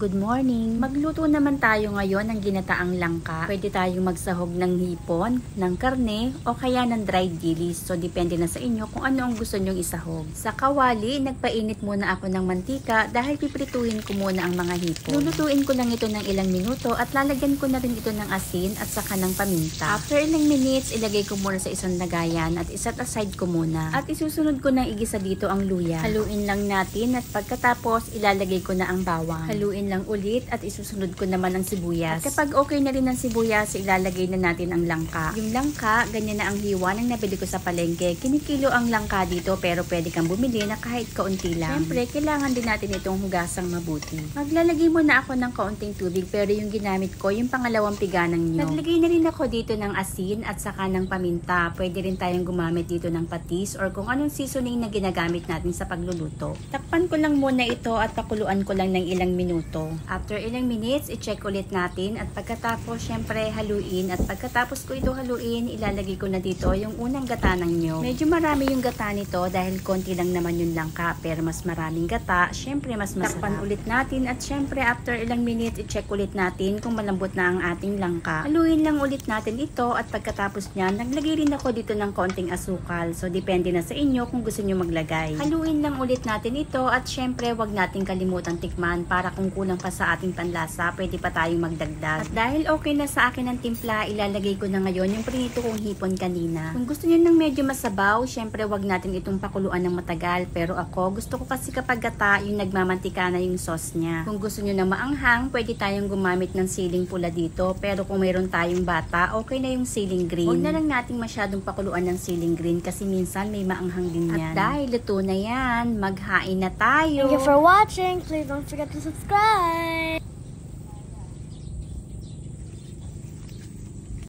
Good morning! Magluto naman tayo ngayon ng ginataang langka. Pwede tayong magsahog ng hipon, ng karne, o kaya ng dried dilis. So, depende na sa inyo kung ano ang gusto nyong isahog. Sa kawali, nagpainit muna ako ng mantika dahil piprituhin ko muna ang mga hipon. Lulutuin ko lang ito ng ilang minuto at lalagyan ko na rin ito ng asin at saka ng paminta. After ilang minutes, ilagay ko muna sa isang lagayan at iset aside ko muna. At isusunod ko ng igisa dito ang luya. Haluin lang natin at pagkatapos, ilalagay ko na ang bawang. Haluin lang ulit at isusunod ko naman ang sibuyas. At kapag okay na rin ang sibuyas, ilalagay na natin ang langka. Yung langka, ganyan na ang hiwa ng nabili ko sa palengke. Kinikilo ang langka dito pero pwede kang bumili na kahit kaunti lang. Siyempre, kailangan din natin itong hugasang mabuti. Maglalagay muna ako ng kaunting tubig pero yung ginamit ko, yung pangalawang piganang nyo. Naglagay na rin ako dito ng asin at saka ng paminta. Pwede rin tayong gumamit dito ng patis or kung anong seasoning na ginagamit natin sa pagluluto. Takpan ko lang muna ito at pakuluan ko lang ng ilang minuto. After ilang minutes, i-check ulit natin at pagkatapos syempre haluin at pagkatapos ko ito haluin, ilalagay ko na dito yung unang gata ng nyo. Medyo marami yung gata nito dahil konti lang naman yung langka pero mas maraming gata, syempre mas masarap. Takpan ulit natin at syempre after ilang minutes, i-check ulit natin kung malambot na ang ating langka. Haluin lang ulit natin ito at pagkatapos nyan, naglagay rin ako dito ng konting asukal. So depende na sa inyo kung gusto nyo maglagay. Haluin lang ulit natin ito at syempre wag nating kalimutan tikman para kung kulang pa sa ating panlasa, pwede pa tayong magdagdag. At dahil okay na sa akin ang timpla, ilalagay ko na ngayon yung prinito kong hipon kanina. Kung gusto nyo ng medyo masabaw, syempre wag natin itong pakuluan ng matagal. Pero ako, gusto ko kasi kapag gata, yung nagmamantika na yung sauce niya. Kung gusto nyo ng maanghang, pwede tayong gumamit ng siling pula dito. Pero kung mayroon tayong bata, okay na yung siling green. Huwag na lang nating masyadong pakuluan ng siling green kasi minsan may maanghang din yan. At dahil luto na yan, maghain na tayo! Thank you for watching. Please don't forget to subscribe.